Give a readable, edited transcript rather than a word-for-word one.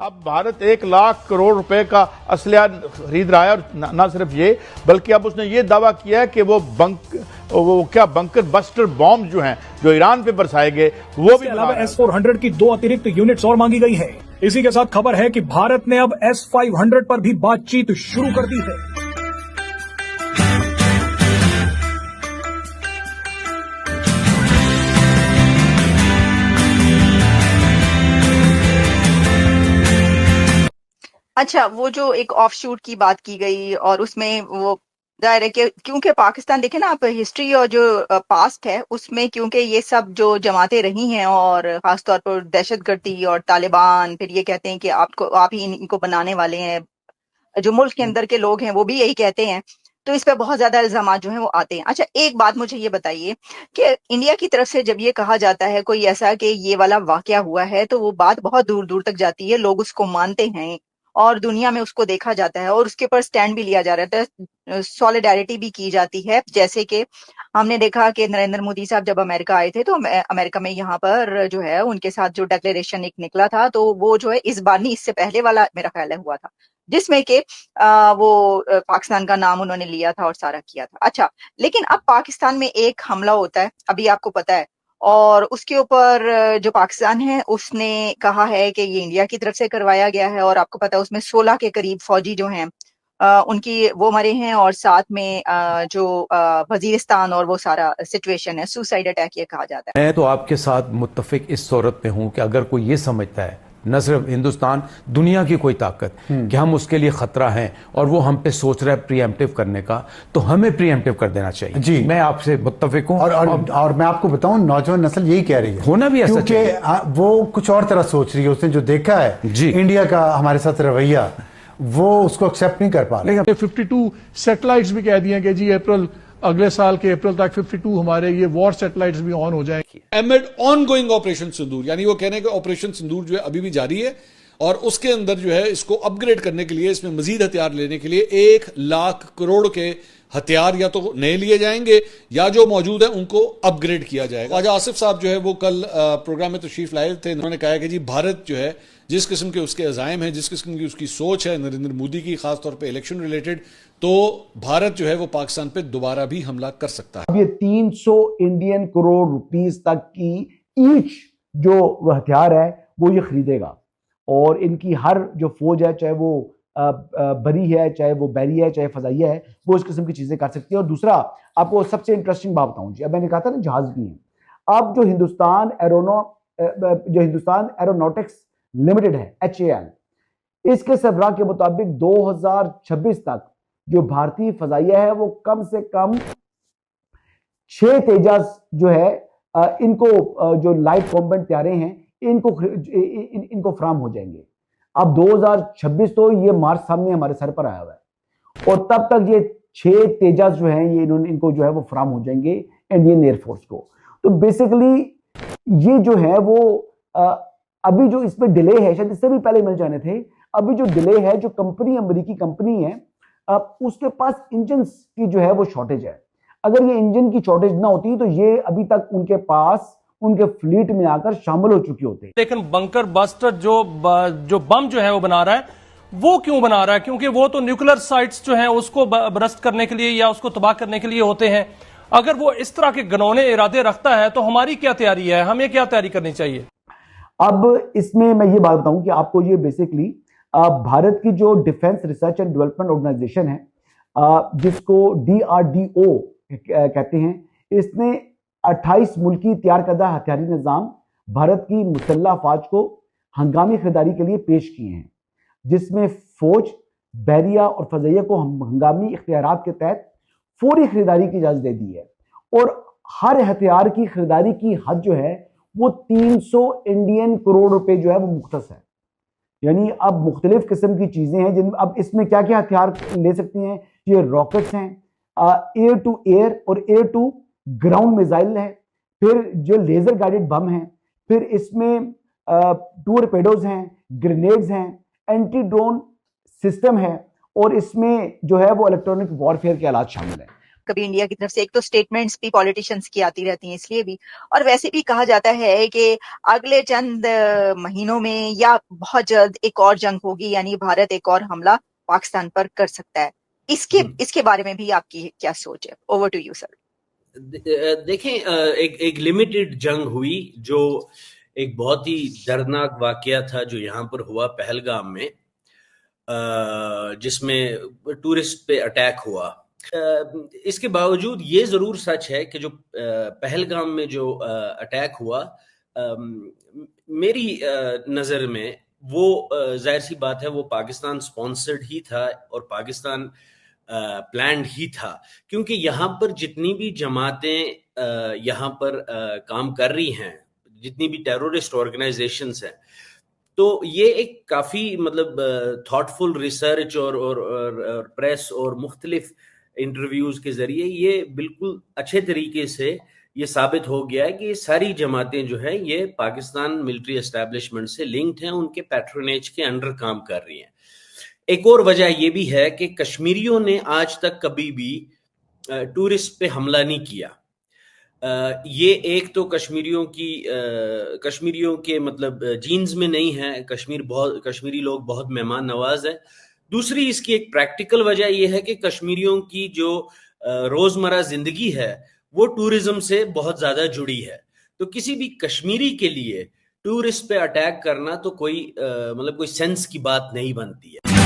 अब भारत 1 लाख करोड़ रुपए का असलहा खरीद रहा है और न सिर्फ ये बल्कि अब उसने ये दावा किया है कि वो बंकर बस्टर बॉम्ब जो हैं जो ईरान पे बरसाए गए वो भी अलावा S-400 की 2 अतिरिक्त यूनिट्स और मांगी गई है। इसी के साथ खबर है कि भारत ने अब S-500 पर भी बातचीत शुरू कर दी है। अच्छा, वो जो एक ऑफशूट की बात की गई और उसमें वो जाहिर है कि क्योंकि पाकिस्तान देखें ना आप हिस्ट्री और जो पास्ट है उसमें क्योंकि ये सब जो जमातें रही हैं और खासतौर पर दहशतगर्दी और तालिबान फिर ये कहते हैं कि आप ही इनको बनाने वाले हैं, जो मुल्क के अंदर के लोग हैं वो भी यही कहते हैं, तो इस पे बहुत ज्यादा इल्जाम जो हैं वो आते हैं। अच्छा, एक बात मुझे ये बताइए कि इंडिया की तरफ से जब ये कहा जाता है कोई ऐसा कि ये वाला वाकया हुआ है तो वो बात बहुत दूर दूर तक जाती है, लोग उसको मानते हैं और दुनिया में उसको देखा जाता है और उसके ऊपर स्टैंड भी लिया जा रहा है, सॉलिडारिटी भी की जाती है। जैसे कि हमने देखा कि नरेंद्र मोदी साहब जब अमेरिका आए थे तो अमेरिका में यहाँ पर जो है उनके साथ जो डिक्लेरेशन एक निकला था तो वो जो है इस बार नहीं, इससे पहले वाला मेरा ख्याल है हुआ था, जिसमें कि पाकिस्तान का नाम उन्होंने लिया था और सारा किया था। अच्छा, लेकिन अब पाकिस्तान में एक हमला होता है, अभी आपको पता है, और उसके ऊपर जो पाकिस्तान है उसने कहा है कि ये इंडिया की तरफ से करवाया गया है और आपको पता है उसमें 16 के करीब फौजी जो हैं उनकी वो मरे हैं और साथ में जो वजीरिस्तान और वो सारा सिचुएशन है, सुसाइड अटैक ये कहा जाता है। मैं तो आपके साथ मुत्तफिक इस सूरत में हूं कि अगर कोई ये समझता है न सिर्फ हिंदुस्तान, दुनिया की कोई ताकत कि हम उसके लिए खतरा हैं और वो हम पे सोच रहा है प्रीएम्प्टिव करने का, तो हमें प्रीएम्प्टिव कर देना चाहिए। जी, मैं आपसे मुत्तफिक हूं और मैं आपको बताऊं नौजवान नस्ल यही कह रही है, होना भी ऐसा क्योंकि वो कुछ और तरह सोच रही है। उसने जो देखा है जी इंडिया का हमारे साथ रवैया, वो उसको एक्सेप्ट नहीं कर पा रहे। 52 सैटेलाइट्स भी कह दिए कि जी अगले साल के अप्रैल तक 52 हमारे ये वॉर सैटेलाइट्स भी ऑन हो जाएंगे। एमिड ऑनगोइंग ऑपरेशन सिंदूर, यानी वो कहने का ऑपरेशन सिंदूर जो है अभी भी जारी है और उसके अंदर जो है इसको अपग्रेड करने के लिए, इसमें मजीद हथियार लेने के लिए 1 लाख करोड़ के हथियार या तो नए लिए जाएंगे या जो मौजूद है उनको अपग्रेड किया जाएगा। आज आसिफ साहब जो है वो कल प्रोग्राम में तशरीफ लाए थे, उन्होंने कहा कि जी भारत जो है जिस किस्म के उसके अज़ाइम हैं, जिस किस्म की उसकी सोच है नरेंद्र मोदी की, खासतौर पे इलेक्शन रिलेटेड, तो भारत जो है वो पाकिस्तान पे दोबारा भी हमला कर सकता है। अब ये 300 इंडियन करोड़ रुपीस तक की ईच जो हथियार है वो ये खरीदेगा और इनकी हर जो फौज है, चाहे वो बरी है, चाहे वो बैरी है, चाहे फजाइया है, वो इस किस्म की चीजें कर सकती है। और दूसरा आपको सबसे इंटरेस्टिंग बात बताऊं जी, अब मैंने कहा था ना जहाज भी है। अब जो हिंदुस्तान एरोनॉटिक्स लिमिटेड है HAL, इसके सरबराह के मुताबिक 2026 तक जो भारतीय फजाइया है वो कम से कम 6 तेजस जो है इनको जो लाइट कॉम्बैट तैयारे हैं इनको फराम हो जाएंगे। अब 2026 तो ये मार्च सामने हमारे सर पर आया हुआ है और तब तक ये 6 तेजस जो है ये इनको जो है वो फराम हो जाएंगे इंडियन एयरफोर्स को। तो बेसिकली ये जो है वो अभी जो इसमें डिले है, शायद इससे भी पहले मिल जाने थे, अभी जो डिले है, जो कंपनी अमेरिकी कंपनी है उसके पास इंजन की जो है वो शॉर्टेज है। अगर ये इंजन की शॉर्टेज ना होती तो ये अभी तक उनके पास उनके फ्लीट में आकर शामिल हो चुके होते। लेकिन बंकर बस्टर जो बम जो है वो बना रहा है, वो क्यों बना रहा है? क्योंकि वो तो न्यूक्लियर साइट्स जो हैं उसको बरस्ट करने के लिए या उसको तबाह करने के लिए होते हैं। अगर वो इस तरह के घिनौने इरादे रखता है तो हमारी क्या तैयारी है, हमें क्या तैयारी करनी चाहिए? अब इसमें मैं ये बात बताऊं कि आपको ये बेसिकली भारत की जो defence research and development organisation है जिसको DRDO कहते हैं, इसने 28 मुल्की तैयार करदा हथियारी निज़ाम भारत की मुसल्लह अफवाज को हंगामी खरीदारी के लिए पेश किए हैं, जिसमें फौज, बहरिया और फजैया को हंगामी इख्तियारात के तहत फौरी खरीदारी की इजाजत दे दी है और हर हथियार की खरीदारी की हद जो है वो 300 इंडियन करोड़ रुपए जो है वो मुख्तस है। यानी अब मुख्तलिफ किस्म की चीजें हैं जिन अब इसमें क्या क्या हथियार ले सकती हैं। ये रॉकेट्स हैं, एयर टू एयर और एयर टू ग्राउंड मिसाइल है, फिर जो लेजर गाइडेड बम है, फिर इसमें टॉरपेडोज हैं, ग्रेनेड्स हैं, एंटी ड्रोन सिस्टम है और इसमें जो है वो इलेक्ट्रॉनिक वॉरफेयर के आलात शामिल है। कभी इंडिया की तरफ से, एक तो स्टेटमेंट्स भी पॉलिटिशियंस की आती रहती हैं इसलिए भी, और वैसे भी कहा जाता है कि अगले चंद महीनों में या बहुत जल्द एक और जंग होगी, यानी भारत एक और हमला पाकिस्तान पर कर सकता है। इसके बारे में भी आपकी क्या सोच है? Over to you sir. देखें, एक लिमिटेड जंग हुई जो एक बहुत ही दर्दनाक वाकया था जो यहाँ पर हुआ पहलगाम में, जिसमें टूरिस्ट पे अटैक हुआ। इसके बावजूद ये जरूर सच है कि जो पहलगाम में जो अटैक हुआ, मेरी नजर में वो जाहिर सी बात है वो पाकिस्तान स्पॉन्सर्ड ही था और पाकिस्तान प्लान्ड ही था, क्योंकि यहाँ पर जितनी भी जमातें यहाँ पर काम कर रही हैं, जितनी भी टेररिस्ट ऑर्गेनाइजेशंस हैं, तो ये एक काफी मतलब थॉटफुल रिसर्च और प्रेस और मुख्तलिफ इंटरव्यूज के जरिए ये बिल्कुल अच्छे तरीके से ये साबित हो गया है कि ये सारी जमातें जो है ये पाकिस्तान मिलिट्री एस्टेब्लिशमेंट से लिंक्ड हैं, उनके पैट्रोनेज के अंडर काम कर रही हैं। एक और वजह ये भी है कि कश्मीरियों ने आज तक कभी भी टूरिस्ट पे हमला नहीं किया। ये एक तो कश्मीरियों के मतलब जीन्स में नहीं है, कश्मीरी लोग बहुत मेहमान नवाज है। दूसरी इसकी एक प्रैक्टिकल वजह यह है कि कश्मीरियों की जो रोजमर्रा जिंदगी है वो टूरिज्म से बहुत ज्यादा जुड़ी है, तो किसी भी कश्मीरी के लिए टूरिस्ट पे अटैक करना तो कोई मतलब कोई सेंस की बात नहीं बनती है।